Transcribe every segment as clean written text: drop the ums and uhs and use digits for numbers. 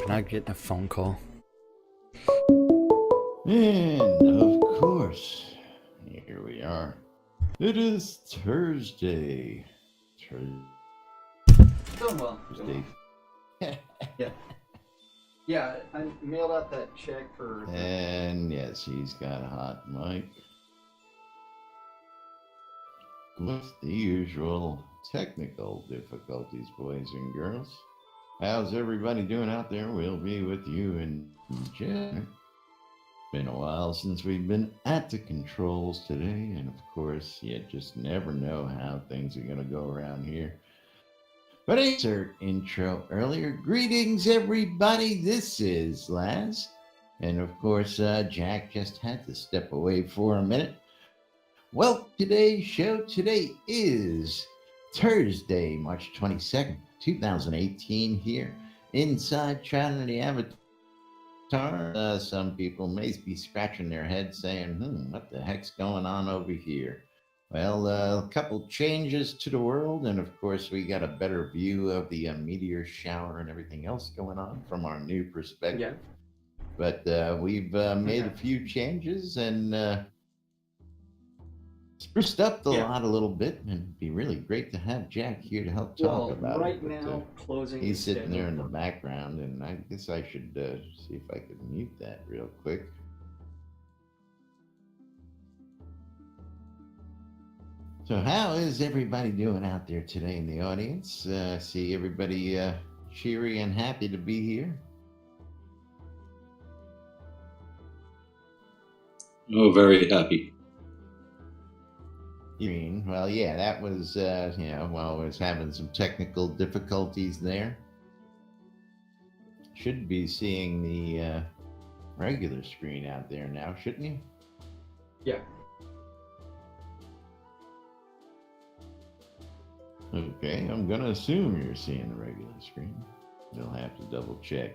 not getting a phone call. And of course, here we are. It is Thursday. Doing well. Thursday. Yeah. Yeah, I mailed out that check for. And yes, he's got a hot mic. With the usual technical difficulties, boys and girls. How's everybody doing out there? We'll be with you in just. Been a while since we've been at the controls today, and of course, you just never know how things are going to go around here. But insert intro earlier. Greetings, everybody. This is Laz. And of course, Jack just had to step away for a minute. Well, today's show today is Thursday, March 22nd, 2018 here inside Trinity Avatar. Some people may be scratching their heads saying, what the heck's going on over here? Well, a couple changes to the world, and of course, we got a better view of the meteor shower and everything else going on from our new perspective. Yeah. But we've made a few changes and spruced up the lot a little bit, and it'd be really great to have Jack here to help talk about right it. But, now, closing. he's sitting there in the background, and I guess I should see if I could mute that real quick. So how is everybody doing out there today in the audience? See everybody cheery and happy to be here? Oh, very happy. Well, yeah, that was, while I was having some technical difficulties there. Should be seeing the regular screen out there now, shouldn't you? Yeah. Okay, I'm going to assume you're seeing the regular screen. You'll have to double check.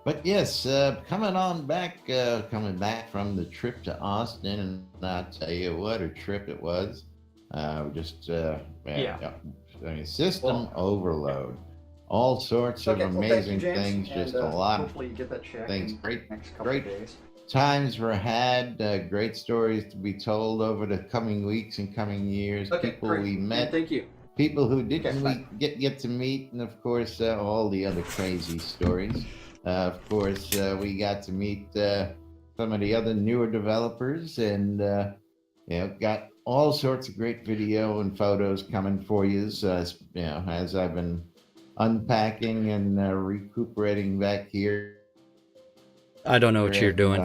But yes, coming back from the trip to Austin, and I'll tell you what a trip it was. System overload. All sorts of amazing things, just a lot of things. Great times were had, great stories to be told over the coming weeks and coming years. People we met. Thank you. People who didn't get to meet, and of course, all the other crazy stories. Of course, we got to meet some of the other newer developers, and got all sorts of great video and photos coming for you. As I've been unpacking and recuperating back here. I don't know what you're doing.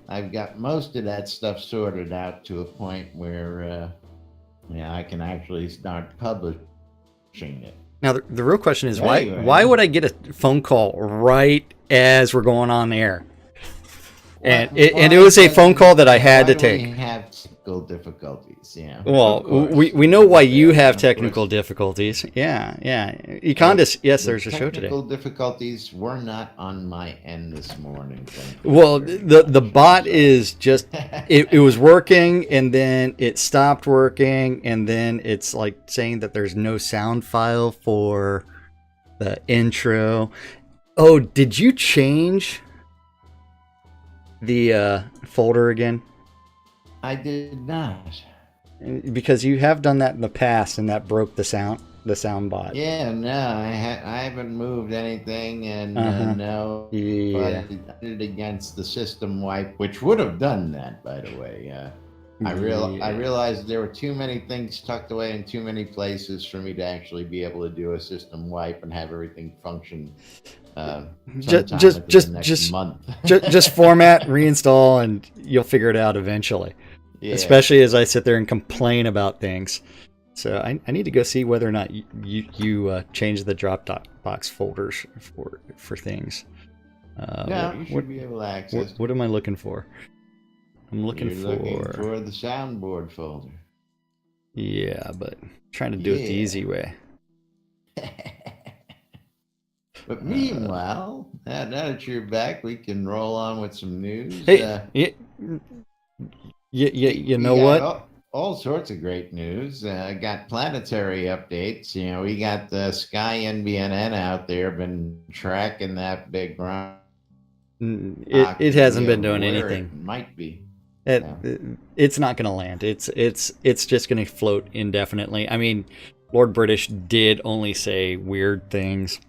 I've got most of that stuff sorted out to a point where I can actually start publishing it. Now, the real question is, why would I get a phone call right as we're going on air? And it was a phone call that I had to take. We have technical difficulties, yeah. Well, we know why you have technical difficulties. Yeah. Econdis, yes, there's a show today. Technical difficulties were not on my end this morning. Well, the bot is just, it was working, and then it stopped working, and then it's like saying that there's no sound file for the intro. Oh, did you change the folder again? I did not, because you have done that in the past, and that broke the sound bot. Yeah, no, I haven't moved anything, and no, but I did it against the system wipe, which would have done that, by the way. I realized there were too many things tucked away in too many places for me to actually be able to do a system wipe and have everything function. Just format, reinstall, and you'll figure it out eventually. Yeah. Especially as I sit there and complain about things. So I need to go see whether or not you change the Dropbox folders for things. You should be able to access. What am I looking for? I'm looking for the soundboard folder. Yeah, but I'm trying to do it the easy way. But meanwhile, now that you're back, we can roll on with some news. Hey, you know what? all sorts of great news. Got planetary updates. You know, we got the Sky NBNN out there, been tracking that big rock. It hasn't been doing where anything. it might be. It's not going to land. It's just going to float indefinitely. I mean, Lord British did only say weird things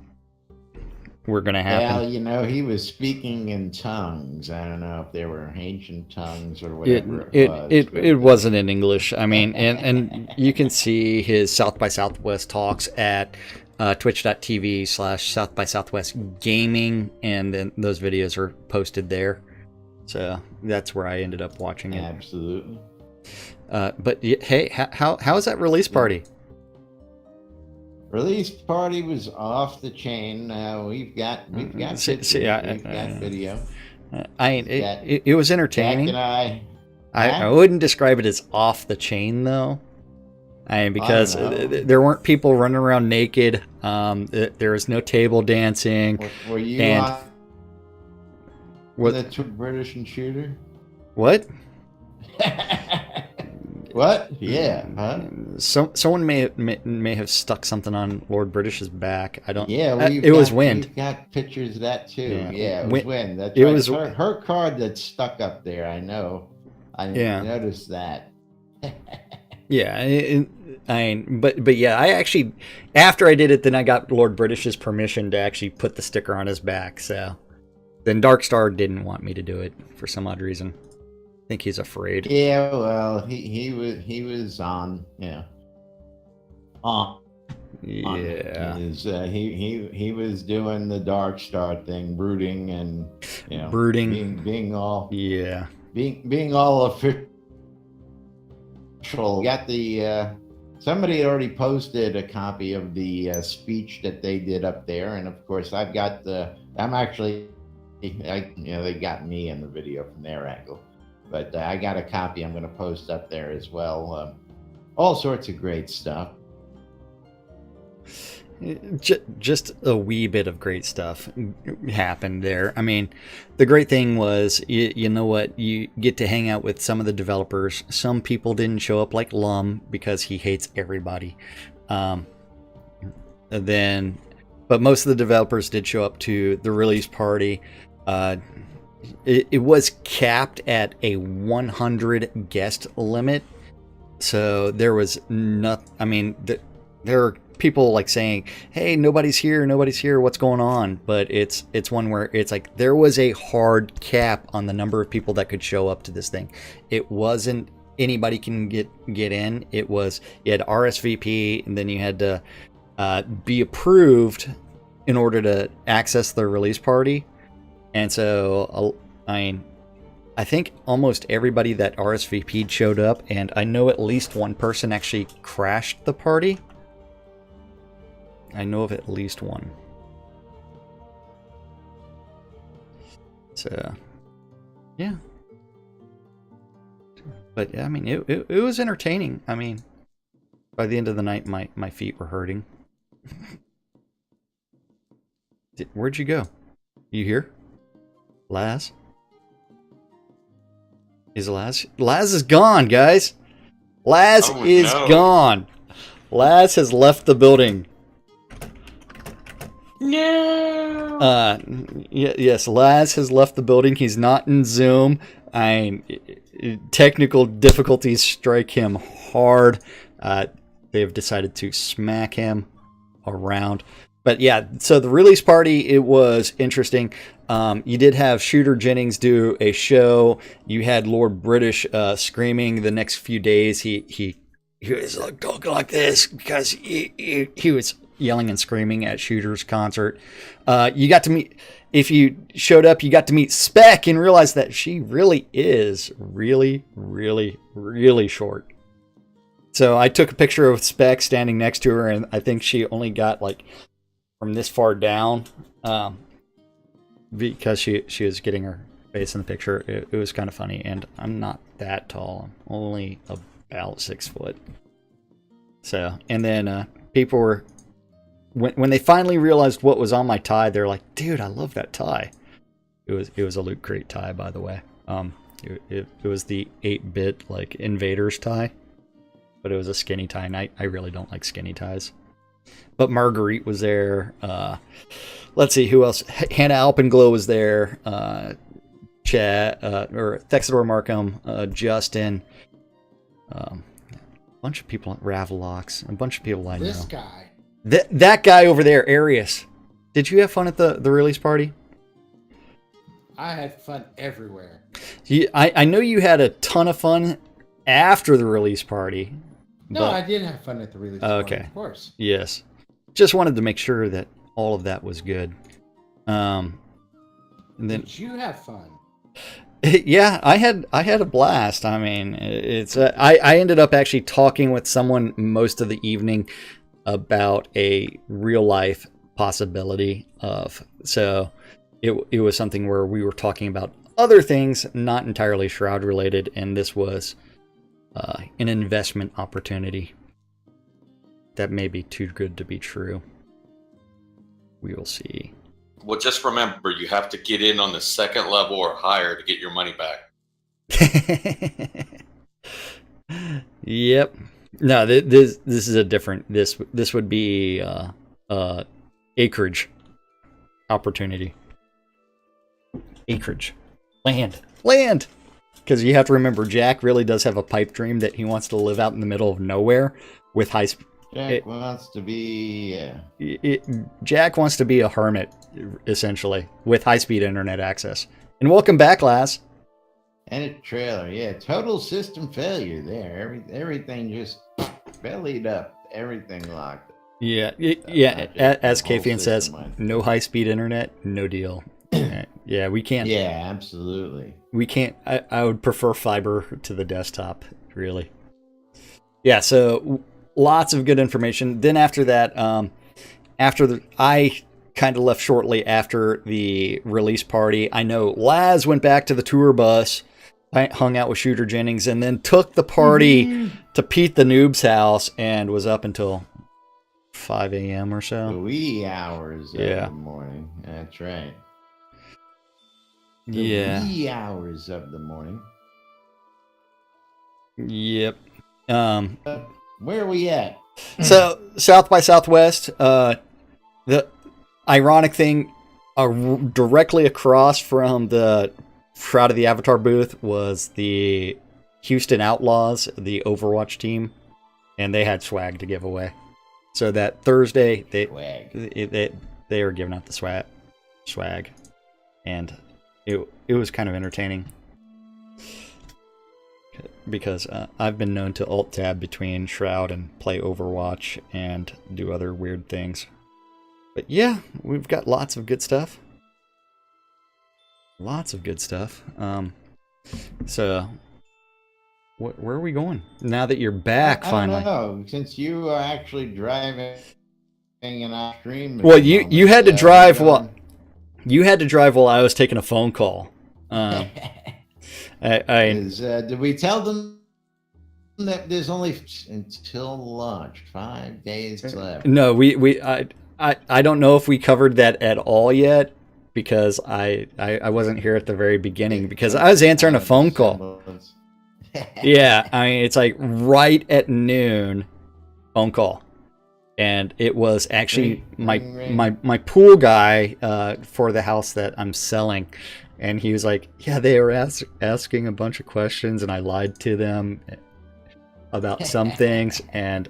were going to happen. Well, you know, he was speaking in tongues. I don't know if they were ancient tongues or whatever it wasn't in English. I mean, and you can see his South by Southwest talks at twitch.tv/South by Southwest Gaming, and then those videos are posted there. So that's where I ended up watching it. Absolutely. But hey, how was that release party? Release party was off the chain. We've got pictures, we've got video. It was entertaining. Jack and I wouldn't describe it as off the chain though. Because there weren't people running around naked. There was no table dancing. Were you on the British and shooter? What? What? Yeah. Huh? Someone may have stuck something on Lord British's back. I don't. Yeah, it was wind. We've got pictures of that too. Yeah, it was wind. That's it right. was her card that's stuck up there. I know. I noticed that. Yeah, but yeah, I actually, after I did it, then I got Lord British's permission to actually put the sticker on his back. So then Dark Starr didn't want me to do it for some odd reason. I think he's afraid. Yeah, well, he was on. Yeah. Yeah. He was doing the Dark Star thing, brooding and being all being all official. Got the somebody had already posted a copy of the speech that they did up there, and of course I've got they got me in the video from their angle, but I got a copy I'm going to post up there as well. All sorts of great stuff. Just a wee bit of great stuff happened there. I mean, the great thing was, you know what, you get to hang out with some of the developers. Some people didn't show up, like Lum, because he hates everybody. But most of the developers did show up to the release party. It was capped at a 100 guest limit, so there was not. I mean, there are people like saying, "Hey, nobody's here, what's going on?" But it's one where it's like there was a hard cap on the number of people that could show up to this thing. It wasn't anybody can get in. It was, you had RSVP, and then you had to be approved in order to access the release party. And so I think almost everybody that RSVP'd showed up, and I know at least one person actually crashed the party. I know of at least one. So, yeah. But I mean, it was entertaining. I mean, by the end of the night, my feet were hurting. Where'd you go? You here? Laz? Is Laz? Laz is gone, guys. Laz is gone. Laz has left the building. No. Yes, Laz has left the building. He's not in Zoom. Technical difficulties strike him hard. They have decided to smack him around. But yeah, so the release party, it was interesting. You did have Shooter Jennings do a show. You had Lord British screaming the next few days. He was like talking like this because he was yelling and screaming at Shooter's concert. You got to meet, if you showed up, you got to meet Spec and realize that she really is really, really, really short. So I took a picture of Spec standing next to her, and I think she only got like from this far down, because she was getting her face in the picture. It was kind of funny, and I'm not that tall. I'm only about 6 foot. So, and then people were, when they finally realized what was on my tie, they're like, "Dude, I love that tie." It was a Loot Crate tie, by the way. It was the 8-bit like Invaders tie. but it was a skinny tie, and I really don't like skinny ties. But Marguerite was there. Let's see, who else? Hannah Alpenglow was there. Chad, or Thexador Markham, Justin, a bunch of people, Ravlox, a bunch of people I know. This guy. That guy over there, Arius. Did you have fun at the release party? I had fun everywhere. I know you had a ton of fun after the release party. No, I did have fun at the release party, of course. Yes. Just wanted to make sure that all of that was good. And then, did you have fun? Yeah, I had a blast. I mean, it's I ended up actually talking with someone most of the evening about a real life possibility of, so it was something where we were talking about other things, not entirely Shroud related, and this was an investment opportunity that may be too good to be true. We will see. Well, just remember, you have to get in on the second level or higher to get your money back. Yep. No, this is a different. This would be acreage opportunity. Acreage, land. Because you have to remember, Jack really does have a pipe dream that he wants to live out in the middle of nowhere with high. Jack wants to be. Jack wants to be a hermit, essentially, with high-speed internet access. And welcome back, lass. And a trailer, yeah. Total system failure there. Everything just bellied up. Everything locked. Yeah. As Kafian says, no high-speed internet, no deal. Yeah, we can't. Yeah, absolutely. We can't. I would prefer fiber to the desktop, really. Yeah, so lots of good information. Then after that, I kind of left shortly after the release party. I know Laz went back to the tour bus, hung out with Shooter Jennings, and then took the party to Pete the Noob's house and was up until 5 a.m. or so. The wee hours of the morning. That's right. The wee hours of the morning. Yep. Where are we at? So, South by Southwest, the ironic thing, directly across from the Shroud of the Avatar booth was the Houston Outlaws, the Overwatch team, and they had swag to give away. So that Thursday, they were giving out the swag, and it was kind of entertaining. Because I've been known to alt-tab between Shroud and play Overwatch and do other weird things. But yeah, we've got lots of good stuff. So, where are we going? Now that you're back, finally. I don't know, since you are actually driving and not streaming. Well, you had to drive while I was taking a phone call. Did we tell them that there's only until launch 5 days left? No, I don't know if we covered that at all yet, because I wasn't here at the very beginning because I was answering a phone call. Yeah, I mean, it's like right at noon, phone call, and it was actually my pool guy for the house that I'm selling. And he was like, yeah, they were asking a bunch of questions, and I lied to them about some things, and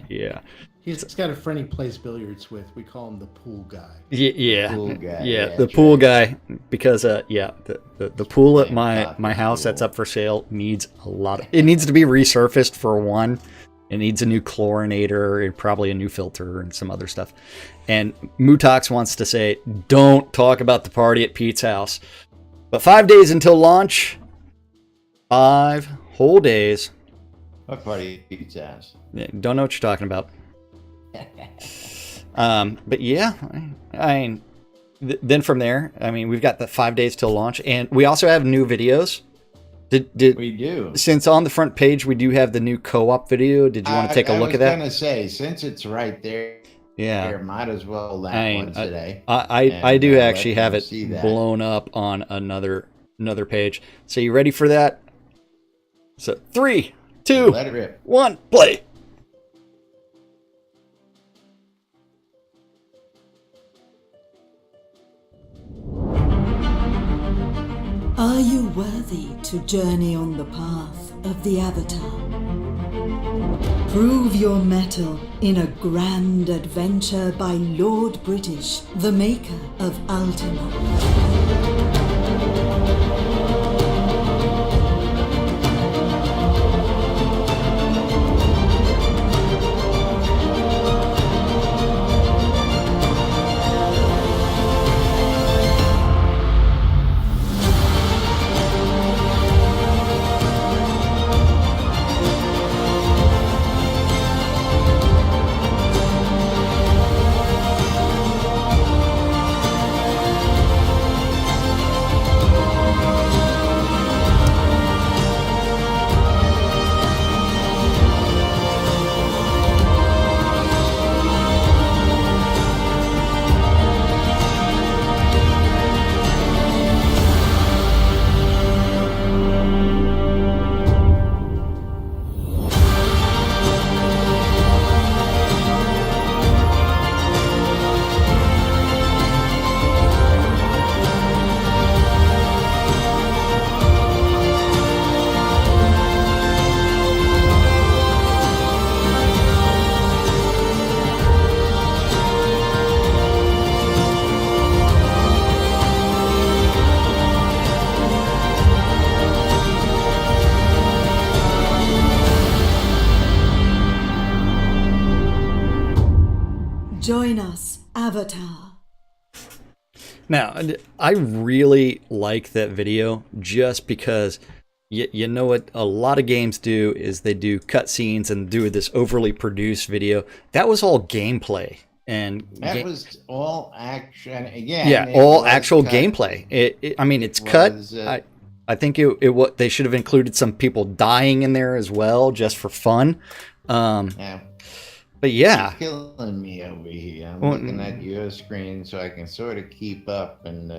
yeah. He's got a friend he plays billiards with. We call him the pool guy. Yeah. Pool guy. Yeah, the pool guy, because the pool at my house that's up for sale needs it needs to be resurfaced for one. It needs a new chlorinator and probably a new filter and some other stuff. And Mutox wants to say, don't talk about the party at Pete's house. But 5 days until launch. 5 whole days. What party at Pete's house? Don't know what you're talking about. But yeah, then from there, I mean, we've got the 5 days till launch. And we also have new videos. We do. Since on the front page we do have the new co-op video, did you want to take a look at that? I was going to say, since it's right there, might as well one today. I do actually have it blown up on another page. So you ready for that? So 3, 2, Let it rip. 1, play. Are you worthy to journey on the path of the Avatar? Prove your mettle in a grand adventure by Lord British, the maker of Ultima. Join us, Avatar. Now, I really like that video just because you know what a lot of games do is they do cutscenes and do this overly produced video. That was all gameplay. And that was all action again. Yeah, all actual gameplay. I mean, it's cut. I think it they should have included some people dying in there as well, just for fun. Yeah. But yeah, it's killing me over here. I'm looking at your screen so I can sort of keep up. And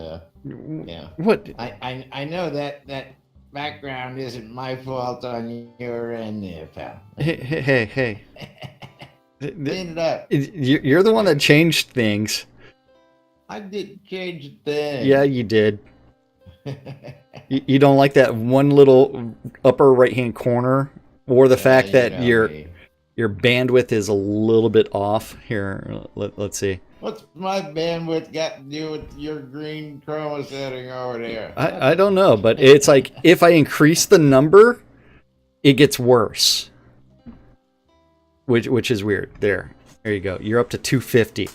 yeah, what I know that background isn't my fault on your end, there, pal. Hey. Clean it up. You're the one that changed things. I didn't change a thing. Yeah, you did. You don't like that one little upper right-hand corner, or the fact that your bandwidth is a little bit off. Here, let's see. What's my bandwidth got to do with your green chroma setting over there? I don't know, but it's like if I increase the number, it gets worse. Which is weird. There you go. You're up to 250.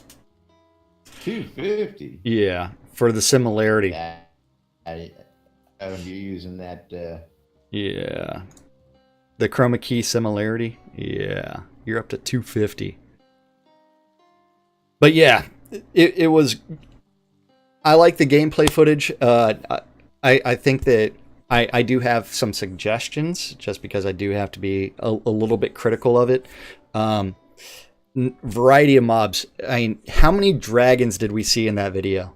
250? Yeah, for the similarity. You're using that... Yeah. The chroma key similarity? Yeah. You're up to 250. But yeah, it was... I like the gameplay footage. I think that I do have some suggestions, just because I do have to be a little bit critical of it. Variety of mobs. I mean, how many dragons did we see in that video?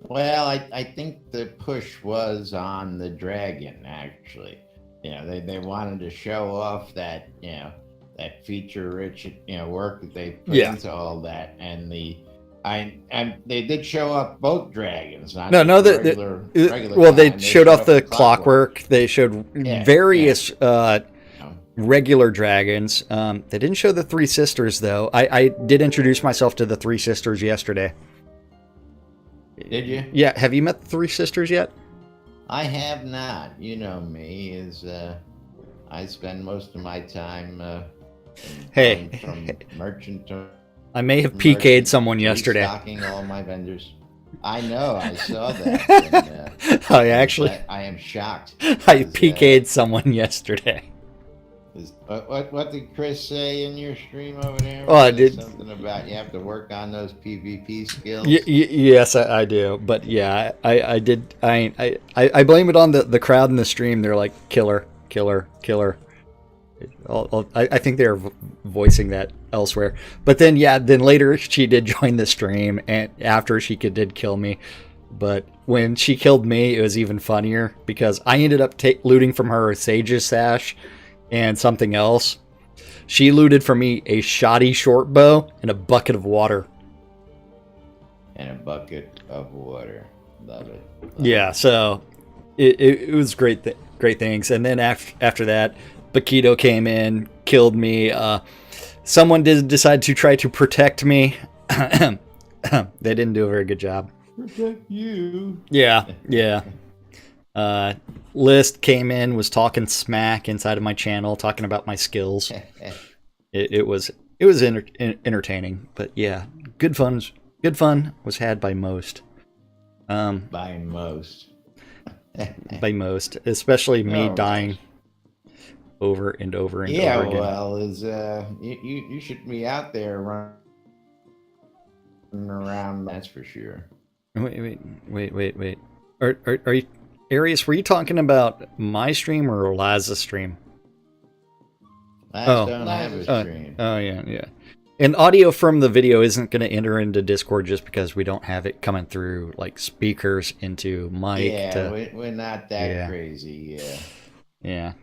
Well, I think the push was on the dragon, actually. You know, they wanted to show off that, you know, that feature-rich, you know, work that they put into all that, and and they did show off both dragons. Not no, regular well, they they showed off the clockwork. They showed various regular dragons. They didn't show the three sisters, though. I did introduce myself to the three sisters yesterday. Did you? Yeah. Have you met the three sisters yet? I have not. You know me, I spend most of my time from merchant to... I may have PK'd someone yesterday. Restocking all my vendors. I know, I saw that. And, I am shocked. I PK'd someone yesterday. What did Chris say in your stream over there? Oh, I did something about you have to work on those PvP skills. Yes, I do. But yeah, I did. I blame it on the crowd in the stream. They're like killer. I think they're voicing that elsewhere. But then later she did join the stream, and after she did kill me. But when she killed me, it was even funnier because I ended up looting from her Sage's sash. and something else. She looted for me a shoddy short bow and a bucket of water. And a bucket of water. Love it. Yeah, so it was great things. And then after that, Bakito came in, killed me. Someone did decide to try to protect me. They didn't do a very good job. Protect you. Yeah. List came in, was talking smack inside of my channel, talking about my skills. It was entertaining, but yeah, good fun was had by most. By most. By most, especially me dying over and over and over again. Well, you should be out there running around. That's for sure. Wait. Are you, Arius? Were you talking about my stream or Laz's stream? Don't have a stream. Oh yeah. And audio from the video isn't going to enter into Discord just because we don't have it coming through like speakers into mic. Yeah, we're not that crazy. Yeah.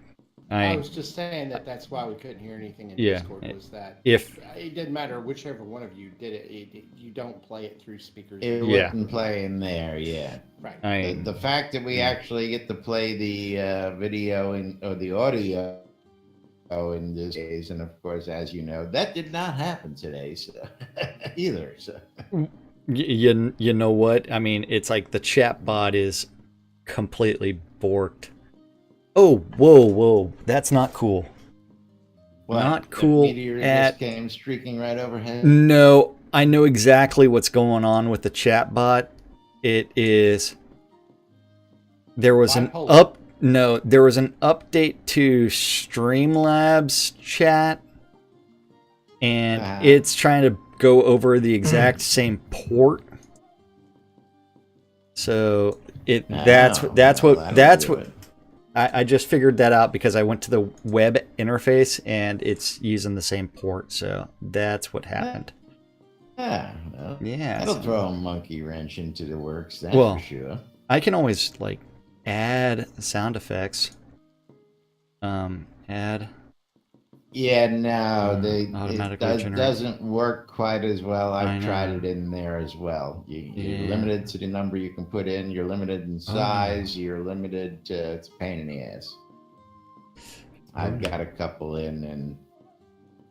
I was just saying that's why we couldn't hear anything in Discord. Was that if it didn't matter whichever one of you did it, you don't play it through speakers. It wouldn't play in there. Yeah. Right. The fact that we actually get to play the video or the audio in this case, and of course, as you know, that did not happen today, so either. So you know what? I mean, it's like the chat bot is completely borked. Oh, whoa! That's not cool. What? Not cool. The meteor just came streaking right overhead. No, I know exactly what's going on with the chat bot. It is. There was there was an update to Streamlabs chat, and it's trying to go over the exact same port. So that's what I just figured that out because I went to the web interface and it's using the same port. So that's what happened. That'll throw a monkey wrench into the works. That's for sure. I can always add sound effects. Add. Yeah, no, it doesn't work quite as well. I've tried it in there as well. You're limited to the number you can put in. You're limited in size. You're limited to it's a pain in the ass. I've got a couple in and.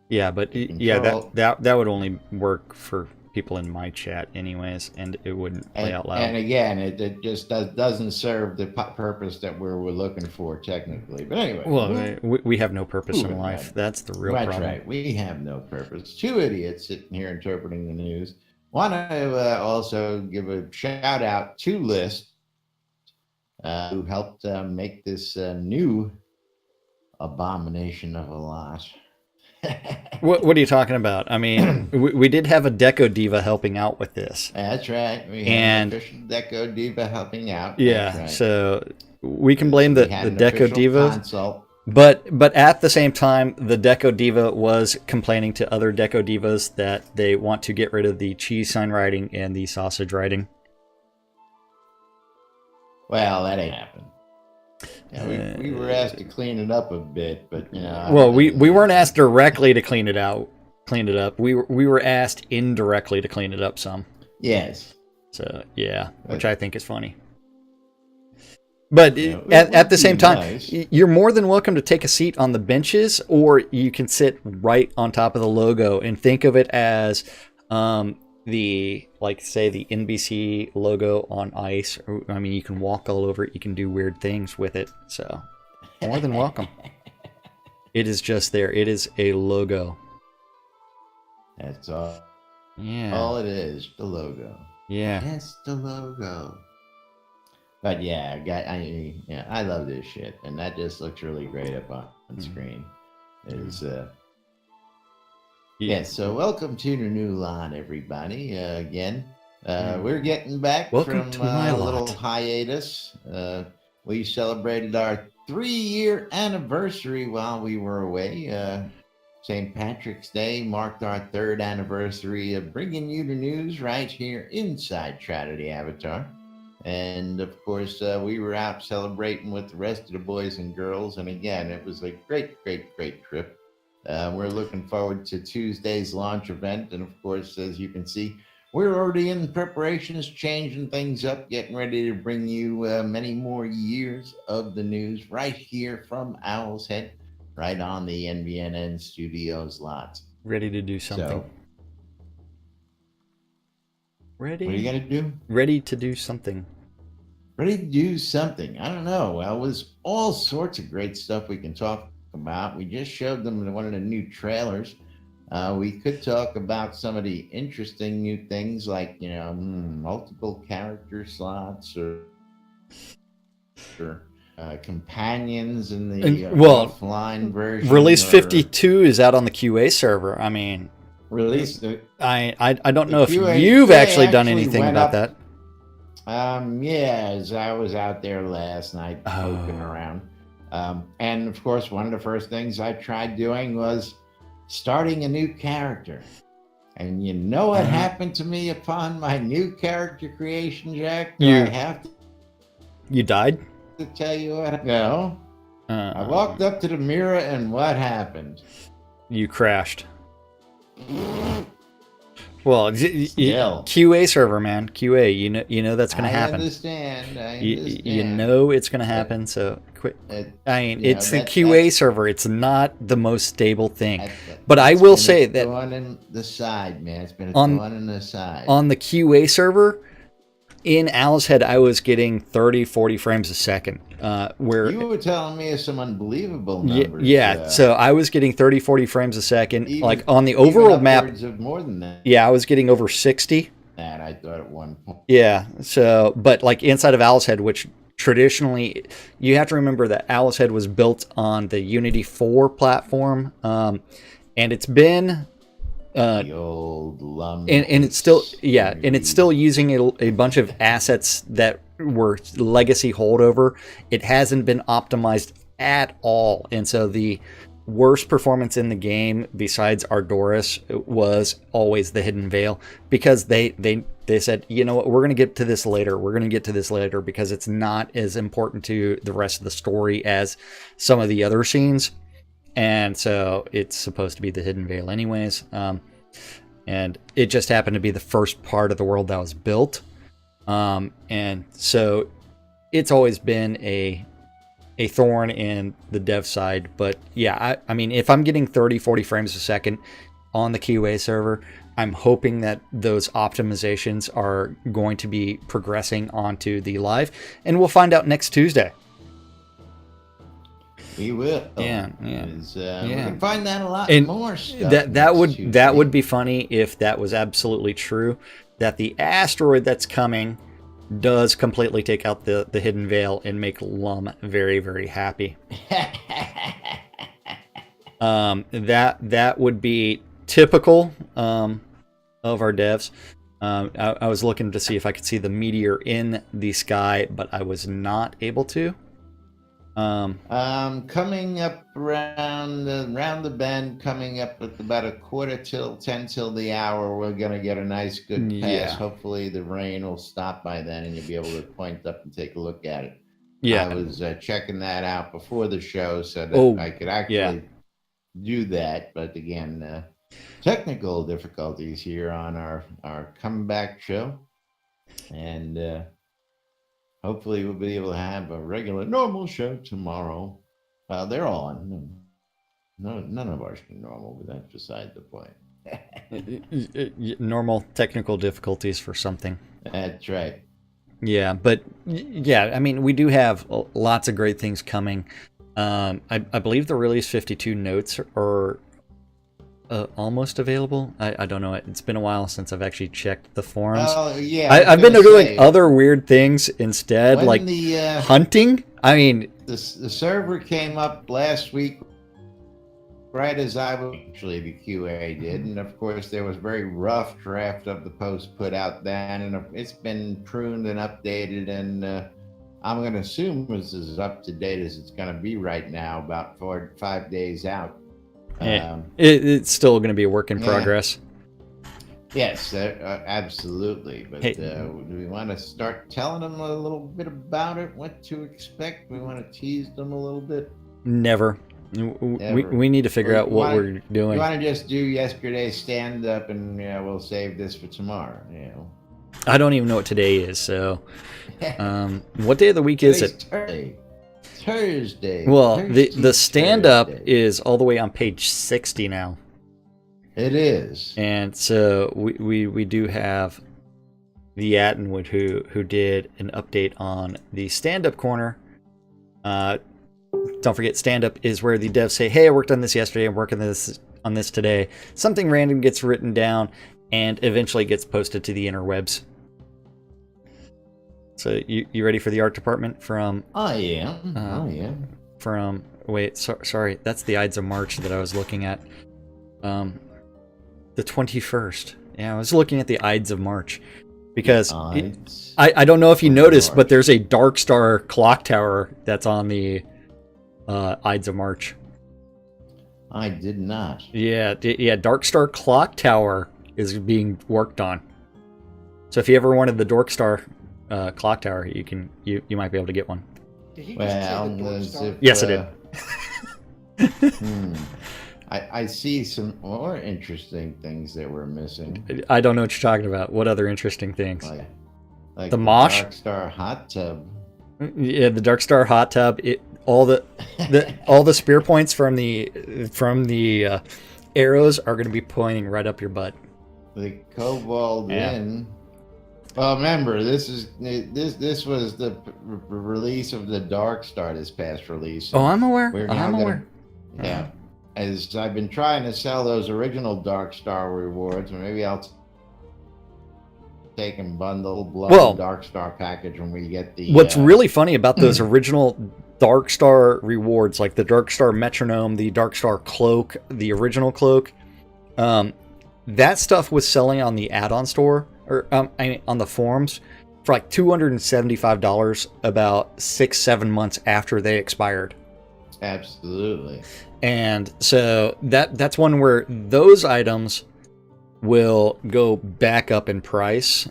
Yeah, but that would only work for people in my chat anyways, and it wouldn't play out loud. And again, it just doesn't serve the purpose that we're looking for technically. But anyway. Well, we have no purpose in life. That's the real problem. That's right. We have no purpose. Two idiots sitting here interpreting the news. Want to also give a shout out to List, who helped make this new abomination of a lot. What are you talking about? I mean, we did have a Deco Diva helping out with this. That's right. We had an official Deco Diva helping out. Yeah, right. So we can blame the Deco Diva. Consult. But at the same time, the Deco Diva was complaining to other Deco Divas that they want to get rid of the cheese sign writing and the sausage writing. Well, that ain't happened. Yeah, we were asked to clean it up a bit, but you know. Well, we weren't asked directly to clean it up. We were asked indirectly to clean it up some. Yes. So yeah, which I think is funny. But at the same time, you're more than welcome to take a seat on the benches, or you can sit right on top of the logo and think of it as the NBC logo on ice. I mean, you can walk all over it. You can do weird things with it. So more than welcome. It is just there. It is a logo. That's all. Yeah. All it is, the logo. Yeah. That's the logo. But yeah, I love this shit, and that just looks really great up on screen. So welcome to the new line, everybody. Again, we're getting back from a little hiatus. We celebrated our 3-year anniversary while we were away. St. Patrick's Day marked our 3rd anniversary of bringing you the news right here inside Tragedy Avatar. And of course, we were out celebrating with the rest of the boys and girls. And again, it was a great, great, great trip. We're looking forward to Tuesday's launch event. And of course, as you can see, we're already in preparations, changing things up, getting ready to bring you many more years of the news right here from Owl's Head, right on the NVNN Studios lot. Ready to do something. So, ready? What are you going to do? Ready to do something. Ready to do something. I don't know. Well, there's all sorts of great stuff we can talk about. We just showed them one of the new trailers. We could talk about some of the interesting new things like, multiple character slots or companions in the offline version. Release 52 is out on the QA server. I mean, I don't know if you've actually done anything about that. As I was out there last night poking around. And of course, one of the first things I tried doing was starting a new character. And you know what happened to me upon my new character creation, Jack? You died? To tell you what? No. I walked up to the mirror and what happened? You crashed. Well, QA server, man. QA, you know that's going to happen. I understand. You know it's going to happen, so quit. It's the QA server. It's not the most stable thing. But I will say that... thorn in the side, man. It's been a thorn in the side. On the QA server, in Owl's Head, I was getting 30, 40 frames a second. Where you were telling me some unbelievable numbers. So I was getting 30, 40 frames a second. Like on the overall map, of more than that. Yeah, I was getting over 60. That I thought at one point. Yeah, so, but like inside of Owl's Head, which traditionally, you have to remember that Owl's Head was built on the Unity 4 platform, and it's been... the old lump. And it's still, and it's still using a bunch of assets that were legacy holdover. It hasn't been optimized at all, and so the worst performance in the game, besides Ardoris, was always the Hidden Veil, because they said, you know what, we're going to get to this later. We're going to get to this later because it's not as important to the rest of the story as some of the other scenes. And so it's supposed to be the Hidden Veil anyways. And it just happened to be the first part of the world that was built. And so it's always been a thorn in the dev side. But yeah, I mean, if I'm getting 30, 40 frames a second on the QA server, I'm hoping that those optimizations are going to be progressing onto the live. And we'll find out next Tuesday. We will. Yeah. We can find that a lot more stuff. That would be funny if that was absolutely true. That the asteroid that's coming does completely take out the Hidden Veil and make Lum very, very happy. That would be typical of our devs. I was looking to see if I could see the meteor in the sky, but I was not able to. Coming up around the bend, coming up at about 10 till the hour, we're gonna get a nice good pass. Yeah. Hopefully the rain will stop by then and you'll be able to point up and take a look at it. Yeah, I was checking that out before the show so that I could actually do that. But again, technical difficulties here on our comeback show, and hopefully we'll be able to have a regular, normal show tomorrow. They're all on. None of ours are normal, but that's beside the point. Normal technical difficulties for something. That's right. Yeah, but yeah, I mean, we do have lots of great things coming. I believe the Release 52 notes are almost available. I don't know. It's been a while since I've actually checked the forums. Oh, yeah. I've been doing other weird things instead, like hunting. I mean, the server came up last week, right as I was actually the QA did, and of course there was a very rough draft of the post put out then, and it's been pruned and updated, and I'm going to assume it's as up to date as it's going to be right now, about 4 to 5 days out. It's still going to be a work in progress. Yes, absolutely. But Hey. do we want to start telling them a little bit about it, what to expect? We want to tease them a little bit? Never. We need to figure out what we're doing. You want to just do yesterday's stand-up and we'll save this for tomorrow, I don't even know what today is, so... what day of the week is it? Thursday. Well, the stand-up is all the way on page 60 now. It is. And so we do have the Attenwood who did an update on the stand-up corner. Don't forget, stand-up is where the devs say, hey, I worked on this yesterday, I'm working on this today. Something random gets written down and eventually gets posted to the interwebs. So you ready for the art department from... I am. From... Wait, sorry. That's the Ides of March that I was looking at. The 21st. Yeah, I was looking at the Ides of March. Because I don't know if you noticed, but there's a Dark Star clock tower that's on the Ides of March. I did not. Yeah, Dark Star clock tower is being worked on. So if you ever wanted the Dark Star clock tower, you might be able to get one. Did he just say the Dark Star? Yes, I did. I see some more interesting things that we're missing. I don't know what you're talking about. What other interesting things? Like the mosh? Dark Star hot tub. Yeah, the Dark Star hot tub. All the spear points from the arrows are going to be pointing right up your butt. The Cobalt Inn. Well, remember, this was the release of the Dark Star, this past release. Oh, I'm aware. I'm aware. Yeah. As I've been trying to sell those original Dark Star rewards, or maybe I'll take and bundle Blood and Dark Star package when we get the... What's really funny about those original Dark Star rewards, like the Dark Star Metronome, the Dark Star Cloak, the original Cloak, that stuff was selling on the add-on store, or on the forums, for like $275 about 6-7 months after they expired. Absolutely. And so that's one where those items will go back up in price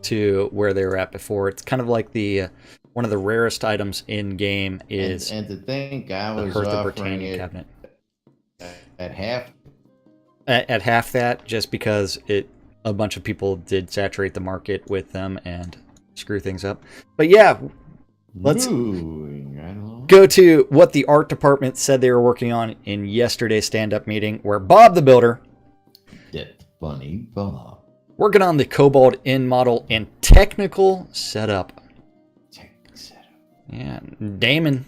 to where they were at before. It's kind of like the one of the rarest items in game is and to think I was the Hearth of offering Britannia it cabinet at half at half that, just because a bunch of people did saturate the market with them and screw things up. But yeah, let's go to what the art department said they were working on in yesterday's stand-up meeting, where Bob the Builder, that funny Bob, working on the Cobalt Inn model and technical setup. Yeah, Damon,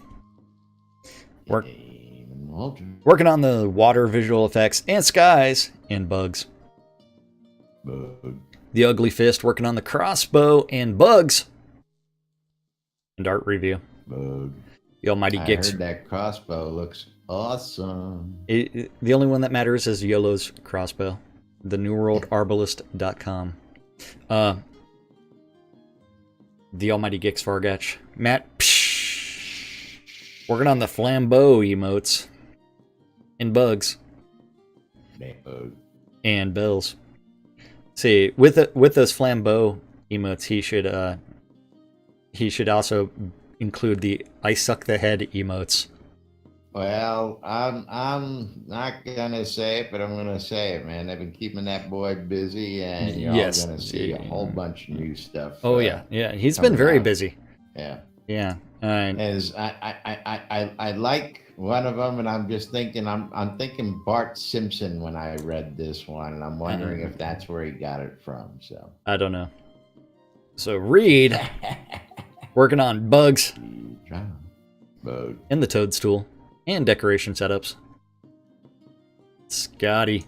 working on the water visual effects and skies and bugs. The Ugly Fist working on the crossbow and bugs. And art review. The Almighty Gix. I heard that crossbow looks awesome. The only one that matters is YOLO's crossbow. The newworldarbalist.com. The Almighty Gix Fargatch. Matt working on the flambeau emotes. And bugs. And bells. See, with those flambeau emotes, he should also include the I suck the head emotes. Well, I'm not gonna say it, but I'm gonna say it, man. I've been keeping that boy busy, and you're all gonna see a whole bunch of new stuff. Oh yeah, he's been very busy. Yeah. As I like one of them, and I'm just thinking, I'm thinking Bart Simpson when I read this one, and I'm wondering if that's where he got it from. So I don't know. So Reed working on bugs and the toadstool and decoration setups. Scotty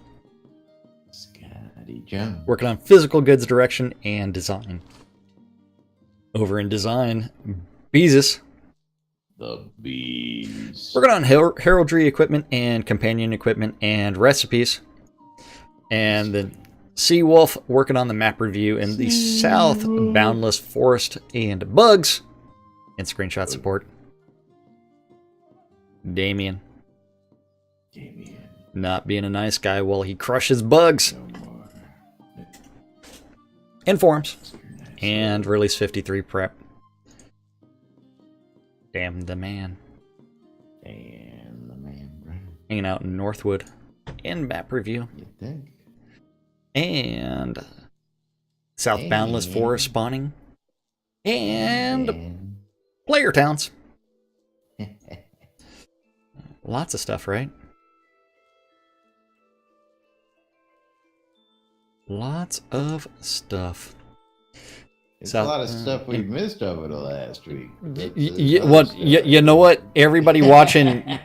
Jones working on physical goods direction and design. Over in design, Beezus. The bees. Working on heraldry equipment and companion equipment and recipes. And then Seawolf working on the map review in the South Boundless Forest and bugs and screenshot support. Damien. Not being a nice guy while he crushes bugs. and forums, and release 53 prep. Damn the man. And the man, right? Hanging out in Northwood, and map review, You think? and South Boundless Forest spawning, and player towns. Lots of stuff, right? Lots of stuff. It's a lot of stuff we've missed over the last week. You know what? Everybody watching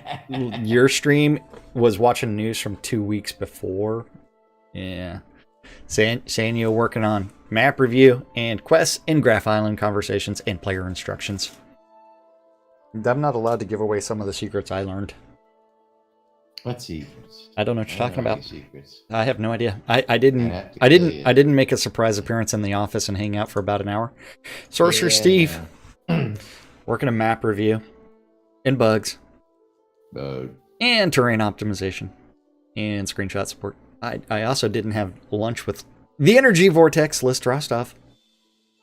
your stream was watching news from 2 weeks before. Yeah. Sanyo working on map review and quests in Graph Island conversations and player instructions. I'm not allowed to give away some of the secrets I learned. What secrets? I don't know what you're talking about. Secrets. I have no idea. I didn't make a surprise appearance in the office and hang out for about an hour. Sorcerer Steve working a map review and bugs and terrain optimization and screenshot support. I also didn't have lunch with the Energy Vortex List Rostov.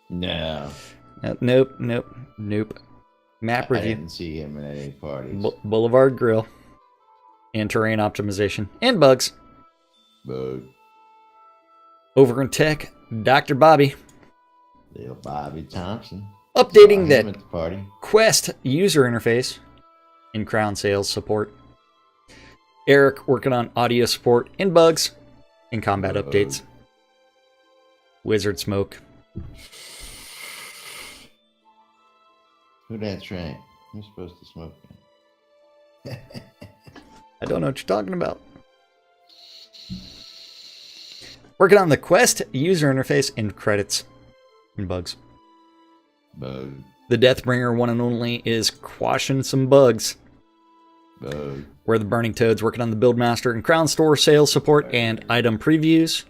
No. Nope. Map review. I didn't see him at any parties. Boulevard Grill. And terrain optimization. And bugs. Bug. Over in tech, Dr. Bobby. Little Bobby Thompson. Updating that at the party. Quest user interface. And Crown Sales support. Eric working on audio support and bugs. And combat updates. Wizard Smoke. Who that's right. I'm supposed to smoke. I don't know what you're talking about. Working on the Quest user interface and credits and bugs. Bug. The Deathbringer one and only is quashing some bugs. Bug. Where the Burning Toad's working on the Buildmaster and Crown Store sales support and item previews.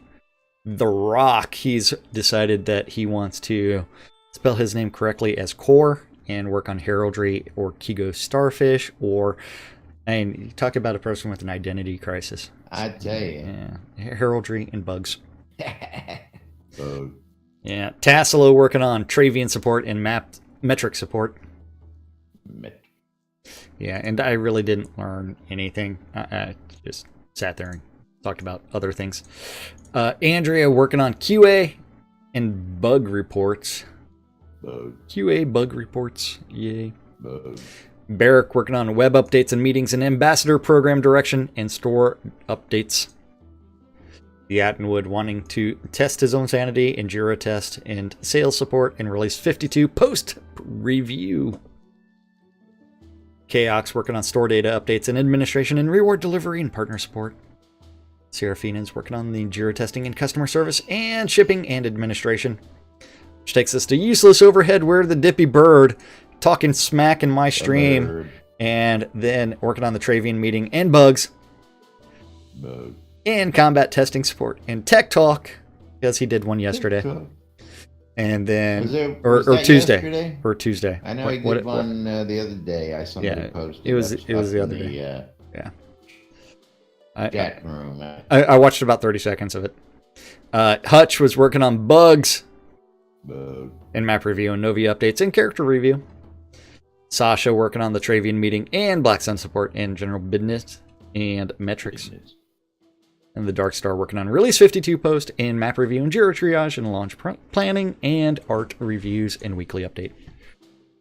The Rock, he's decided that he wants to spell his name correctly as Core and work on heraldry or Kigo Starfish or... And you talk about a person with an identity crisis. I tell you. Yeah. Heraldry and bugs. Bug. Yeah. Tassilo working on Travian support and metric support. Yeah, and I really didn't learn anything. I just sat there and talked about other things. Andrea working on QA and bug reports. Bug. QA bug reports. Yay. Bug. Barrick working on web updates and meetings and ambassador program direction and store updates. The Attenwood wanting to test his own sanity and Jira test and sales support and release 52 post review. Chaos working on store data updates and administration and reward delivery and partner support. Seraphina's working on the Jira testing and customer service and shipping and administration. Which takes us to useless overhead where the Dippy Bird talking smack in my stream, and then working on the Travian meeting and bugs, and combat testing support and tech talk, because he did one yesterday, and then or Tuesday yesterday? Or Tuesday. I know he did one the other day. I saw him posted. It was the other day. Yeah. Chat room. I watched about 30 seconds of it. Hutch was working on bugs. And map review and Novi updates and character review. Sasha working on the Travian meeting and Black Sun support and general business and metrics. And the Dark Star working on release 52 post and map review and Jira triage and launch planning and art reviews and weekly update.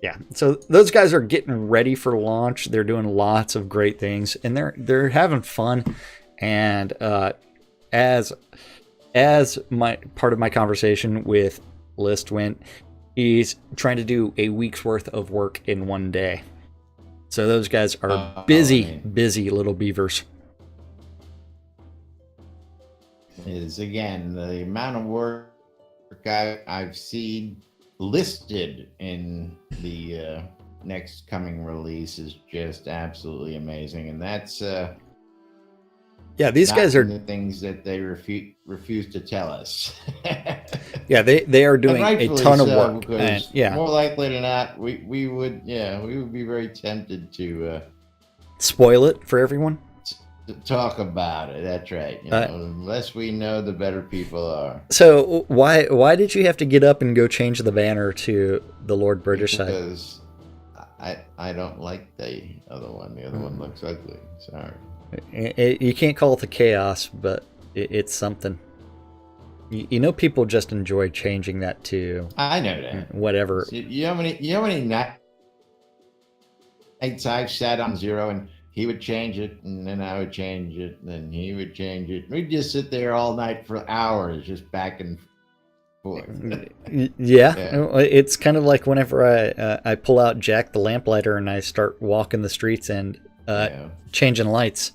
Yeah, so those guys are getting ready for launch. They're doing lots of great things and they're having fun. And as my part of my conversation with List went, he's trying to do a week's worth of work in one day. So those guys are busy little beavers. Is again the amount of work I've seen listed in the next coming release is just absolutely amazing, and that's yeah, these guys are the things that they refuse to tell us. Yeah, they are doing a ton of work. And, more likely than not, we would be very tempted to spoil it for everyone. to talk about it. That's right. You know, the less we know, the better people are. So why did you have to get up and go change the banner to the Lord British side? Because I don't like the other one. The other one looks ugly. Sorry. You can't call it the chaos, but it's something. You know, people just enjoy changing that to. I know that. Whatever. So you know how many nights I've sat on zero and he would change it, and then I would change it, and then he would change it. We'd just sit there all night for hours, just back and forth. Yeah. It's kind of like whenever I pull out Jack the Lamplighter and I start walking the streets and changing lights.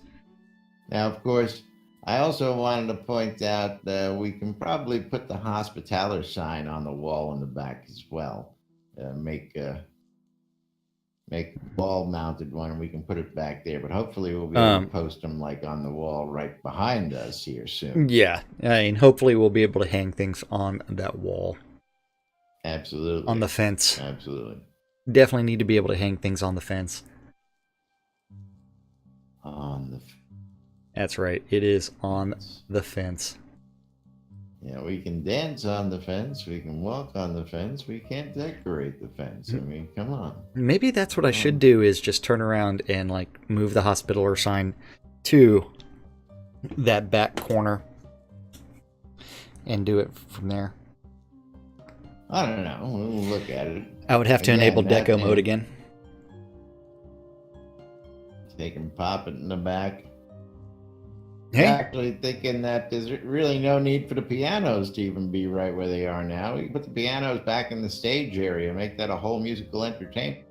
Now, of course, I also wanted to point out that we can probably put the Hospitaller sign on the wall in the back as well. Make a wall-mounted one, and we can put it back there. But hopefully, we'll be able to post them like on the wall right behind us here soon. Yeah, I mean, hopefully, we'll be able to hang things on that wall. Absolutely. On the fence. Absolutely. Definitely need to be able to hang things on the fence. That's right. It is on the fence. Yeah, we can dance on the fence. We can walk on the fence. We can't decorate the fence. I mean, come on. Maybe that's what I should do, is just turn around and like move the Hospitaller sign to that back corner and do it from there. I don't know. We'll look at it. I would have to enable deco mode again. They can pop it in the back. Hey. I'm actually thinking that there's really no need for the pianos to even be right where they are now. We can put the pianos back in the stage area, make that a whole musical entertainment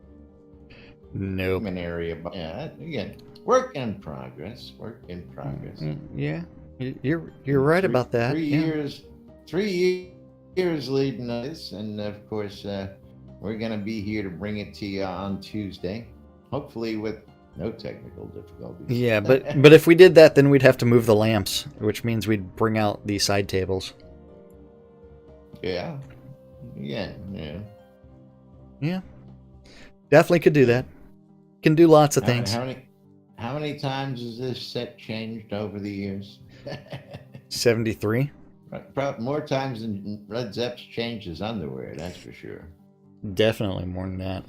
area. But yeah, again, work in progress. Work in progress. Yeah, you're right about that. 3 years, 3 years leading this, and of course, we're gonna be here to bring it to you on Tuesday, hopefully with no technical difficulties. Yeah, but if we did that, then we'd have to move the lamps, which means we'd bring out the side tables. Yeah. Definitely could do that. Can do lots of things. How many times has this set changed over the years? 73. More times than Red Zepp's changed his underwear, that's for sure. Definitely more than that.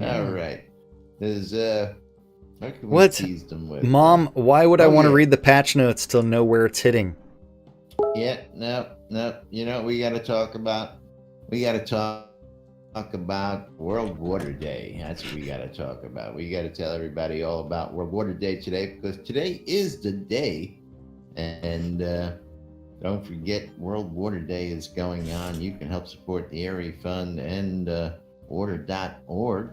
All right. There's what? Teased them with? Mom, why would I want to read the patch notes to know where it's hitting? Yeah, no. You know, we got to talk about World Water Day. That's what we got to talk about. We got to tell everybody all about World Water Day today, because today is the day. And don't forget, World Water Day is going on. You can help support the Area Fund and order.org.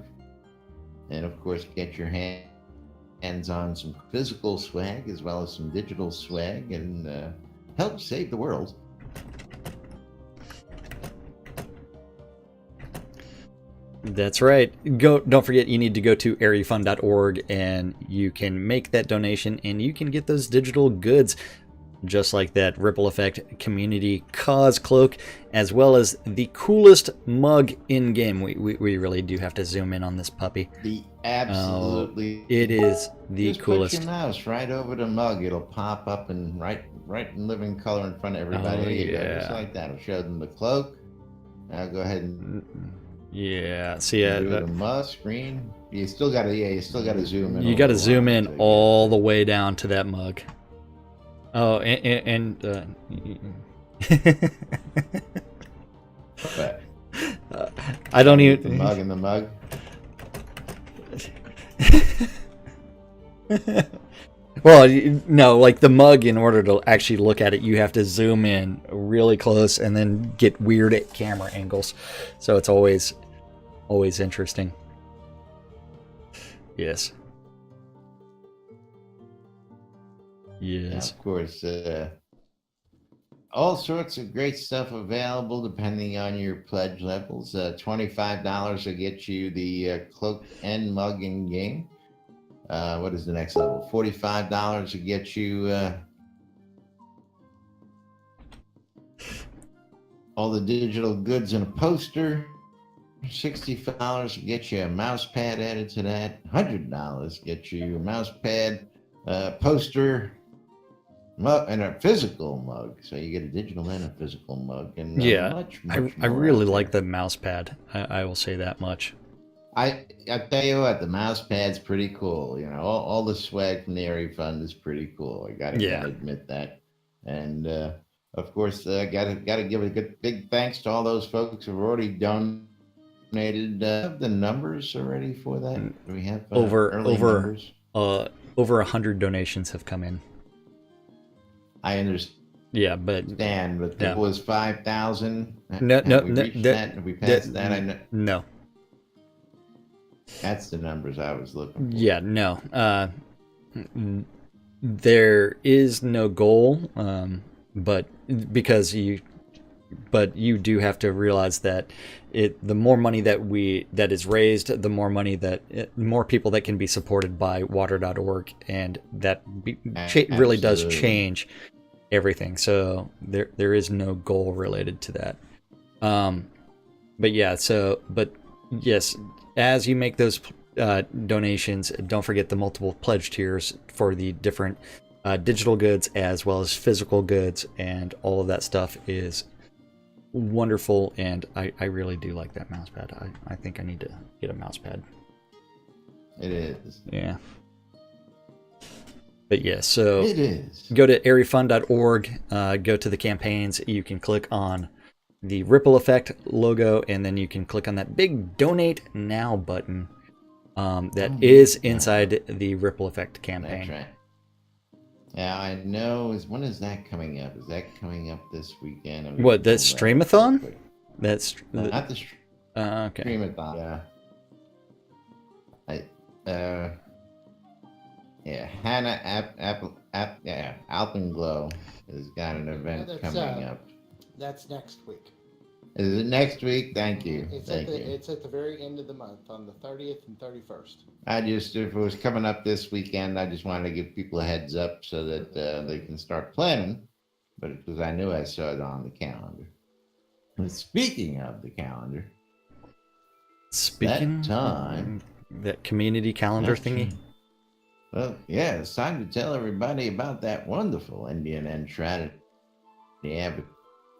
And of course, get your hands on some physical swag as well as some digital swag, and help save the world. That's right. Don't forget, you need to go to areafund.org and you can make that donation and you can get those digital goods, just like that Ripple Effect Community Cause Cloak, as well as the coolest mug in game. We really do have to zoom in on this puppy. It is the coolest. Put your mouse right over the mug. It'll pop up and right in living color in front of everybody. There you go, just like that. It'll show them the cloak. Now go ahead and see the mug screen. You still gotta zoom in. You gotta zoom in all the way down to that mug. Oh, and I don't even the mug in the mug. Well, no, like the mug, in order to actually look at it, you have to zoom in really close and then get weird at camera angles. So it's always interesting. Yes. Yes. Of course, all sorts of great stuff available depending on your pledge levels. $25 will get you the cloak and mug in game. What is the next level? $45 will get you all the digital goods and a poster. $60 get you a mouse pad added to that. $100 get you a mouse pad, poster, mug, and a physical mug. So you get a digital and a physical mug, and much I more really out like there. the mouse pad. I will say that much. I tell you what, the mouse pad's pretty cool. You know, all the swag from the Airy Fund is pretty cool. I gotta admit that. And of course, gotta give a big thanks to all those folks who've already donated. The numbers already for that? Do we have early numbers? Over 100 donations have come in. I understand. Yeah, but it was 5,000. No, have we passed that? No. That's the numbers I was looking for. Yeah, no. There is no goal, but you do have to realize that the more money that is raised, the more money more people that can be supported by water.org, and that really does change everything. So there is no goal related to that. But yes, as you make those donations, don't forget the multiple pledge tiers for the different digital goods as well as physical goods, and all of that stuff is wonderful, and I really do like that mouse pad. I think I need to get a mouse pad. It is. Yeah. But yeah, so it is. Go to airyfund.org, go to the campaigns. You can click on the Ripple Effect logo, and then you can click on that big Donate Now button that is inside the Ripple Effect campaign. That's right. Yeah, I know. When is that coming up? Is that coming up this weekend? What, that Streamathon? That's not the okay. Streamathon. Yeah. Hannah Alpenglow has got an event coming up. That's next week. Is it next week? Thank you. It's at the very end of the month, on the 30th and 31st. If it was coming up this weekend, I just wanted to give people a heads up so that they can start planning. But because I knew I saw it on the calendar. And speaking of the calendar, that community calendar thingy. Well, yeah, it's time to tell everybody about that wonderful NBN Shroud app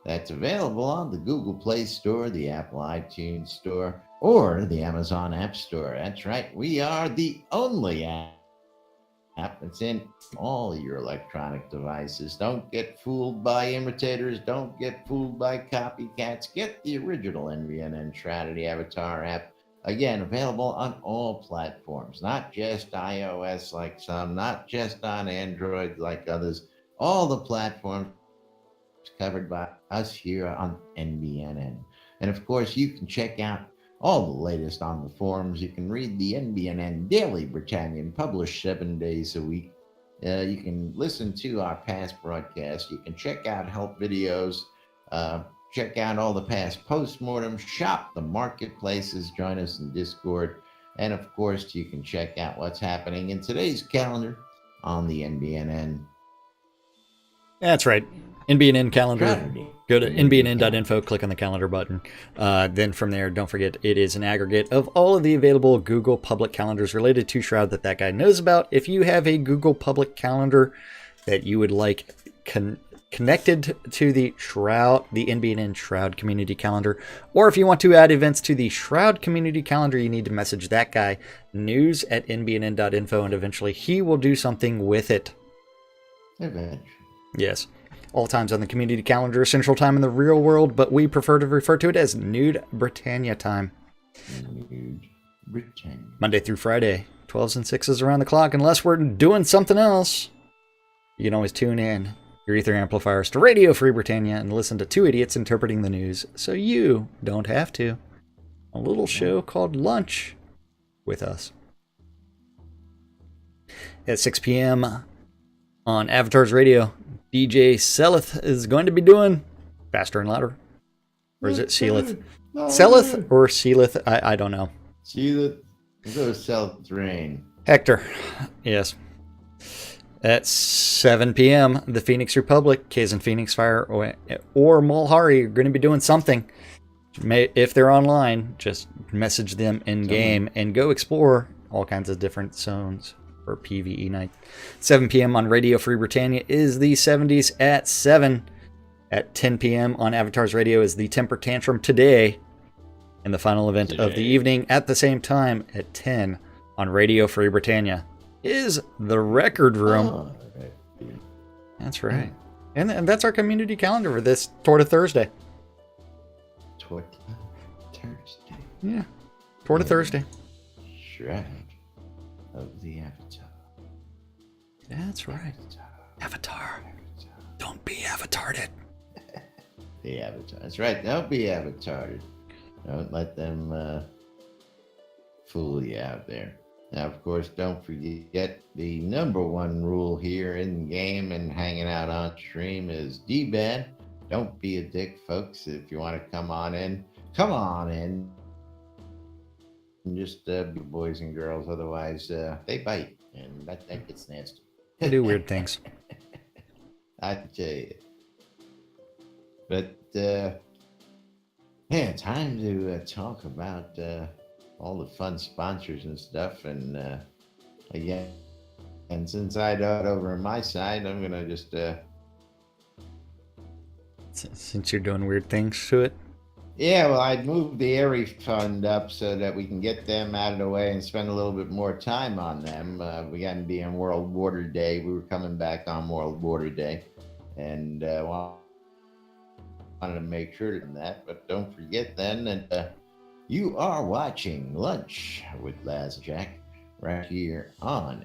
that's available on the Google Play Store, the Apple iTunes Store, or the Amazon App Store. That's right, we are the only app that's in all your electronic devices. Don't get fooled by imitators. Don't get fooled by copycats. Get the original NBN Shroud Avatar app. Again, available on all platforms, not just iOS like some, not just on Android like others. All the platforms covered by us here on NBNN. And of course, you can check out all the latest on the forums. You can read the NBNN Daily Britannian, published 7 days a week. You can listen to our past broadcasts. You can check out help videos. Check out all the past postmortems, shop the marketplaces, join us in Discord, and of course, you can check out what's happening in today's calendar on the NBNN. That's right. NBNN calendar. Go to nbnn.info, click on the calendar button. Then from there, don't forget, it is an aggregate of all of the available Google public calendars related to Shroud that guy knows about. If you have a Google public calendar that you would like connected to the Shroud, the NBNN Shroud community calendar, or if you want to add events to the Shroud community calendar, you need to message that guy, news@nbnn.info, and eventually he will do something with it. Eventually. Yes. All times on the community calendar, Central Time in the real world, but we prefer to refer to it as Nude Britannia time. Nude Britannia. Monday through Friday, 12s and 6s around the clock, unless we're doing something else. You can always tune in your ether amplifiers to Radio Free Britannia and listen to two idiots interpreting the news, so you don't have to. A little show called Lunch with us. At 6 p.m. on Avatars Radio, DJ Selith is going to be doing Faster and Louder. Or is it Sealith? Selith or Sealith? I don't know. Sealith. Go Selith Rain. Hector. Yes. At 7 p.m., the Phoenix Republic, Kaz and Phoenix Fire, or Mulhari are going to be doing something. If they're online, just message them in game and go explore all kinds of different zones for PvE night. 7 p.m. on Radio Free Britannia is the 70s at 7. At 10 p.m. on Avatar's Radio is the Temper Tantrum today. And the final event of the evening at the same time at 10 on Radio Free Britannia is the Record Room. Oh, that's right. And that's our community calendar for this Torta Thursday. Torta Thursday. Yeah. Torta Thursday. Shroud of the Avatar. That's right. Avatar. Don't be avatared. The Avatar. That's right. Don't be avatared. Don't let them fool you out there. Now, of course, don't forget the number one rule here in game and hanging out on stream is D-Bad. Don't be a dick, folks. If you want to come on in. And just be boys and girls. Otherwise, they bite, and that gets nasty. They do weird things. I can tell you. But, time to talk about all the fun sponsors and stuff. And again, and since I got over on my side, I'm going to just... Since you're doing weird things to it? Yeah, well, I'd moved the Airy Fund up so that we can get them out of the way and spend a little bit more time on them. We got to be on World Water Day. We were coming back on World Water Day. And wanted to make sure of that. But don't forget then that you are watching Lunch with Laz Jack right here on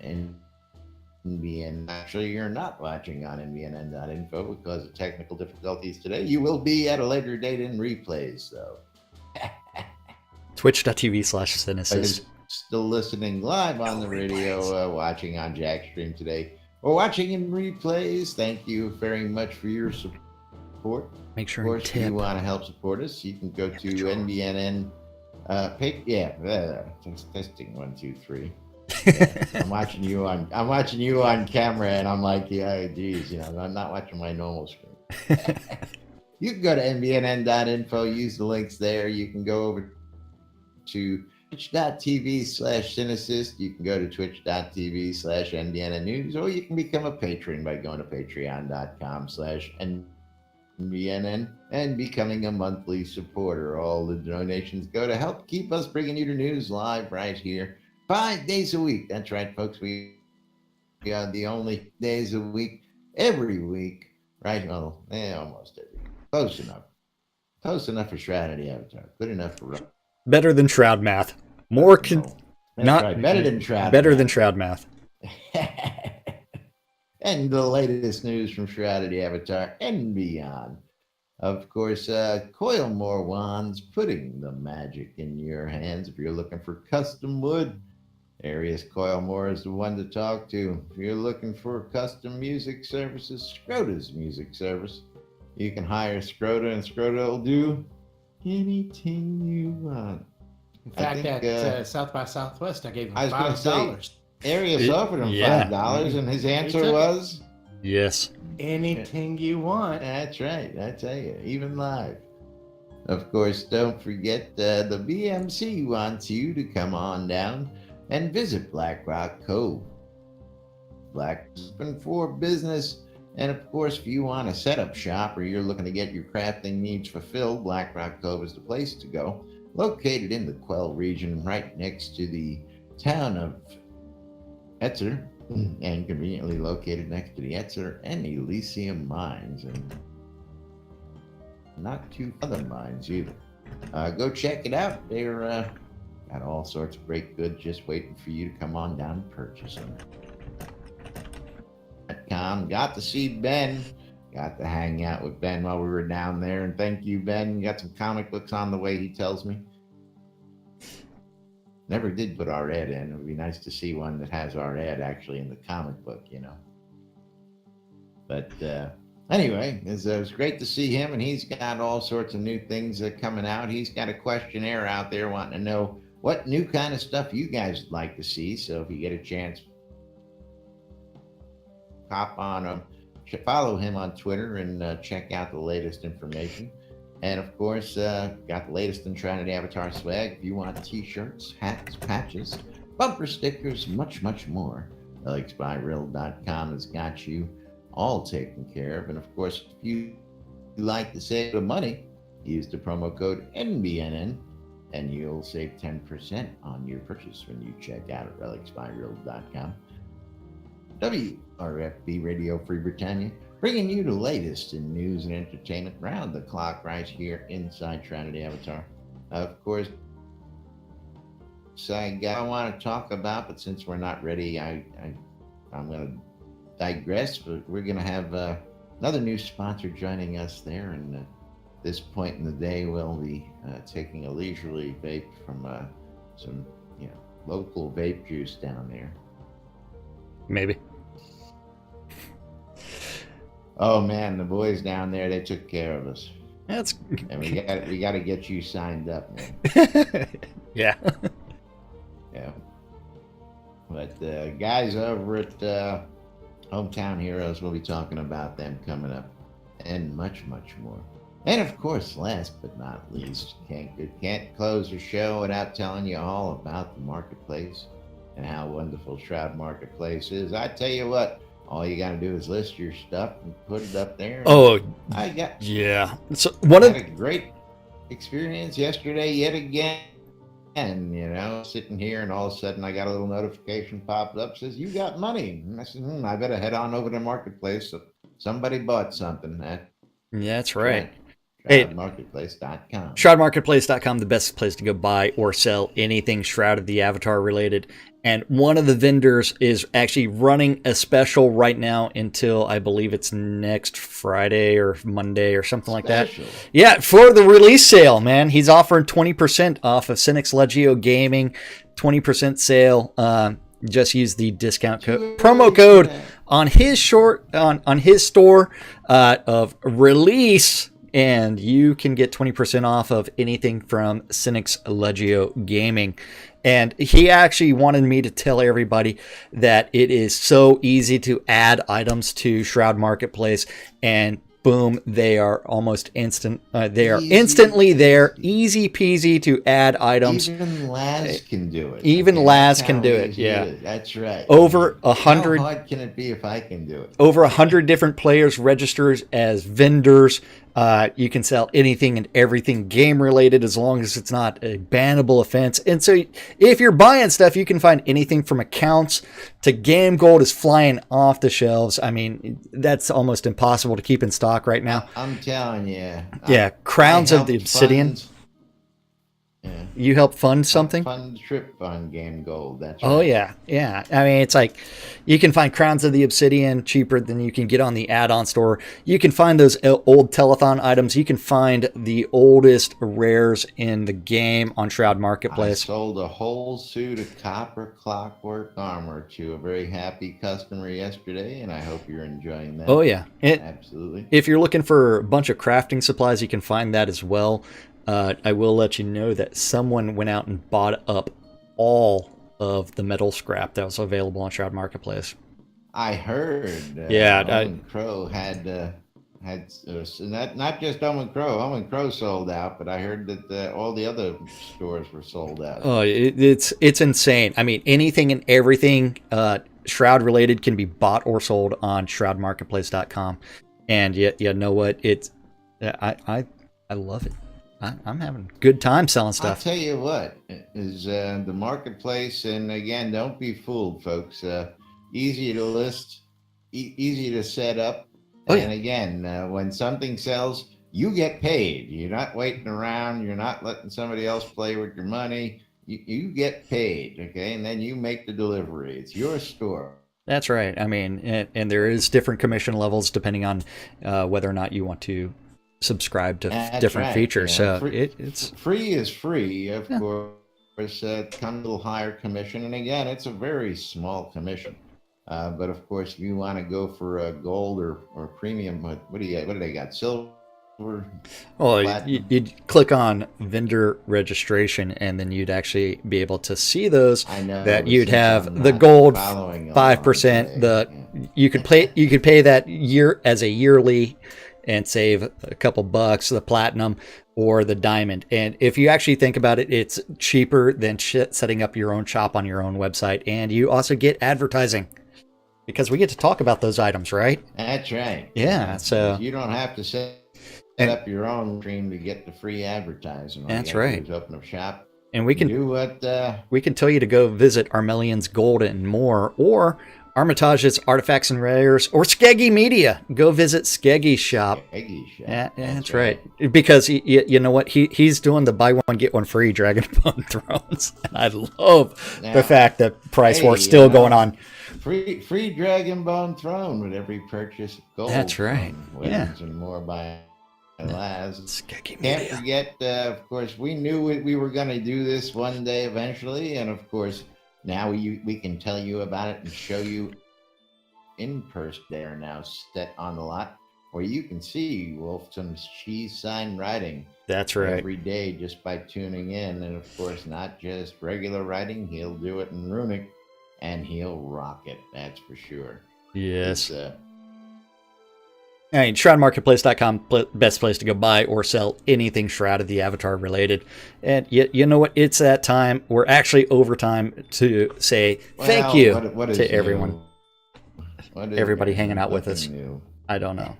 NBN. Actually, you're not watching on NBNN.info because of technical difficulties today. You will be at a later date in replays, though. Twitch.tv/Cynesis. Still listening live on the radio, watching on Jackstream today, or watching in replays. Thank you very much for your support. Make sure of course, tip. If you want to help support us, you can go to NBNN. Testing 1, 2, 3. Yeah, I'm watching you on camera, and I'm like, yeah, geez, I'm not watching my normal screen. You can go to nbnn.info, use the links there. You can go over to twitch.tv/Cynesis. You can go to twitch.tv/NBNN News, or you can become a patron by going to patreon.com/NBNN and becoming a monthly supporter. All the donations go to help keep us bringing you the news live right here 5 days a week. That's right, folks. We are the only days a week, every week, right? Well, almost every week. Close enough. Close enough for Shroud of the Avatar. Good enough for... Better than Shroud math. Better than Shroud math. And the latest news from Shroud of the Avatar and beyond. Of course, Coilmore Wands, putting the magic in your hands. If you're looking for custom wood, Arius Coilmore is the one to talk to. If you're looking for custom music services, Scrota's music service. You can hire Scrota, and Scrota will do anything you want. In fact, at South by Southwest, I gave him $5. Arius offered him $5, and his answer was... Yes. Anything you want. That's right. I tell you, even live. Of course, don't forget the BMC wants you to come on down and visit Black Rock Cove. Black open for business. And of course, if you want to set up shop or you're looking to get your crafting needs fulfilled, Black Rock Cove is the place to go. Located in the Quell region, right next to the town of Etzer, and conveniently located next to the Etzer and Elysium mines, and not too other mines either. Go check it out. They're got all sorts of great goods just waiting for you to come on down and purchase them. Got to see Ben. Got to hang out with Ben while we were down there, and thank you, Ben. You got some comic books on the way, he tells me. Never did put our ad in. It would be nice to see one that has our ad actually in the comic book, But anyway, it was great to see him, and he's got all sorts of new things coming out. He's got a questionnaire out there wanting to know what new kind of stuff you guys would like to see. So if you get a chance, hop on him, follow him on Twitter, and check out the latest information. And of course, got the latest in Shroud Avatar swag. If you want t-shirts, hats, patches, bumper stickers, much, much more, RelicsByReal.com has got you all taken care of. And of course, if you like to save the money, use the promo code NBNN and you'll save 10% on your purchase when you check out at RelicsByReal.com. WRFB Radio Free Britannia, bringing you the latest in news and entertainment round the clock right here inside Shroud Avatar. Of course, I want to talk about, but since we're not ready, I'm going to digress. But we're going to have another new sponsor joining us there, and at this point in the day, we'll be taking a leisurely vape from some local vape juice down there. Maybe. Oh man, the boys down there, they took care of us. That's and we got to get you signed up, man. Yeah. Yeah. But guys over at Hometown Heroes, we'll be talking about them coming up, and much, much more. And of course, last but not least, can't close the show without telling you all about the marketplace and how wonderful Shroud Marketplace is. I tell you what, all you got to do is list your stuff and put it up there. Oh, yeah. So had a great experience yesterday yet again. And, sitting here, and all of a sudden I got a little notification popped up, says, you got money. And I said, I better head on over to the marketplace. So somebody bought something. That's right. ShroudMarketplace.com. ShroudMarketplace.com, the best place to go buy or sell anything Shroud of the Avatar related. And one of the vendors is actually running a special right now until I believe it's next Friday or Monday or something like that. Yeah, for the release sale, man. He's offering 20% off of Cynic's Legio Gaming, 20% sale. Just use the discount code, promo code on his on his store of release. And you can get 20% off of anything from Cynic's Legio Gaming. And he actually wanted me to tell everybody that it is so easy to add items to Shroud Marketplace, and boom, they are almost instant. They are instantly there, easy peasy to add items. Even Laz can do it. Even Laz can do it. Yeah, that's right. Over 100. How hard can it be if I can do it? Over 100 different players registers as vendors. You can sell anything and everything game related as long as it's not a bannable offense. And so if you're buying stuff, you can find anything from accounts to game gold is flying off the shelves. I mean, that's almost impossible to keep in stock right now. I'm telling you. Yeah, Crowns of the Obsidian. Yeah. You help fund something? Fund trip on Game Gold. That's right. Oh, yeah. Yeah. I mean, it's like you can find Crowns of the Obsidian cheaper than you can get on the add-on store. You can find those old telethon items. You can find the oldest rares in the game on Shroud Marketplace. I sold a whole suit of copper clockwork armor to a very happy customer yesterday, and I hope you're enjoying that. Oh, yeah. Absolutely. If you're looking for a bunch of crafting supplies, you can find that as well. I will let you know that someone went out and bought up all of the metal scrap that was available on Shroud Marketplace. I heard. Yeah, Owen Crow had not just Owen Crow. Owen Crow sold out, but I heard that all the other stores were sold out. Oh, it's insane. I mean, anything and everything Shroud related can be bought or sold on ShroudMarketplace.com. And you know what? I love it. I'm having a good time selling stuff. I'll tell you what, is the marketplace, and again, don't be fooled, folks. Easy to list, easy to set up. Oh, yeah. And again, when something sells, you get paid. You're not waiting around. You're not letting somebody else play with your money. You get paid, okay? And then you make the delivery. It's your store. That's right. I mean, and there is different commission levels depending on whether or not you want to subscribe to different features. Yeah. So it's free is free, of course. Comes a little higher commission, and again, it's a very small commission. But of course, if you want to go for a gold or premium, what do they got? Silver. Well, you'd click on vendor registration, and then you'd actually be able to see those. I know that you'd have the gold 5%. You could pay that year as a yearly and save a couple bucks, the platinum or the diamond. And if you actually think about it, it's cheaper than setting up your own shop on your own website. And you also get advertising because we get to talk about those items, right? That's right. Yeah. So you don't have to set up your own stream to get the free advertising. That's right. Open up shop. And we can do what we can tell you to go visit Armelian's Gold and More, or Armitage's Artifacts and Rares, or Skeggy Media. Go visit Skeggy's shop. Skeggy's shop. Yeah, that's right. Because you know what? He's doing the buy one get one free Dragon Bone Thrones, and I love the fact that price war's still going on. Free Dragon Bone Throne with every purchase of gold. That's right. Weapons and more by last. Skeggy Can't Media. forget, of course, we knew we were going to do this one day eventually, and of course, now we can tell you about it and show you in person. They are now set on the lot where you can see Wolfson's cheese sign writing. That's right. Every day just by tuning in, and of course, not just regular writing. He'll do it in runic, and rock it. That's for sure. Yes. I mean, ShroudMarketplace.com, best place to go buy or sell anything Shroud of the Avatar related. And you know what? It's that time. We're actually over time to say thank you to everyone. Everybody hanging out with us. New? I don't know.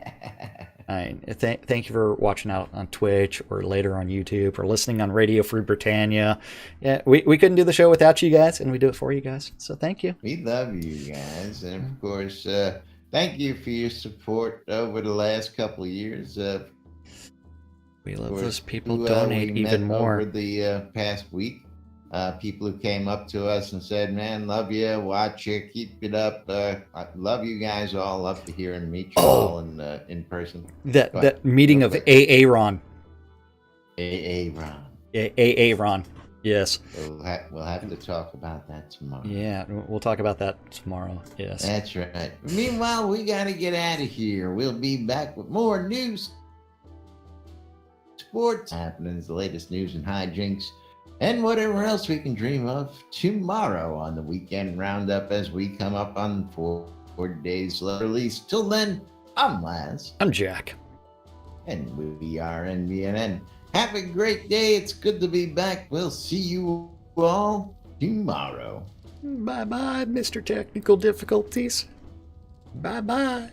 I mean, thank you for watching out on Twitch or later on YouTube or listening on Radio Free Britannia. Yeah, we couldn't do the show without you guys, and we do it for you guys. So thank you. We love you guys. And of course, thank you for your support over the last couple of years. We love those people donate even more. Over the past week, people who came up to us and said, man, love you, watch you, keep it up. I love you guys all. Love to hear and meet you all in person. That meeting of Aaron. Aaron. Aaron. Yes. We'll have to talk about that tomorrow. Yeah, we'll talk about that tomorrow. Yes. That's right. Meanwhile, we got to get out of here. We'll be back with more news, sports happenings, the latest news and hijinks, and whatever else we can dream of tomorrow on the Weekend Roundup as we come up on 4 days release. Till then, I'm Laz. I'm Jack. And we are NBNN. Have a great day. It's good to be back. We'll see you all tomorrow. Bye-bye, Mr. Technical Difficulties. Bye-bye.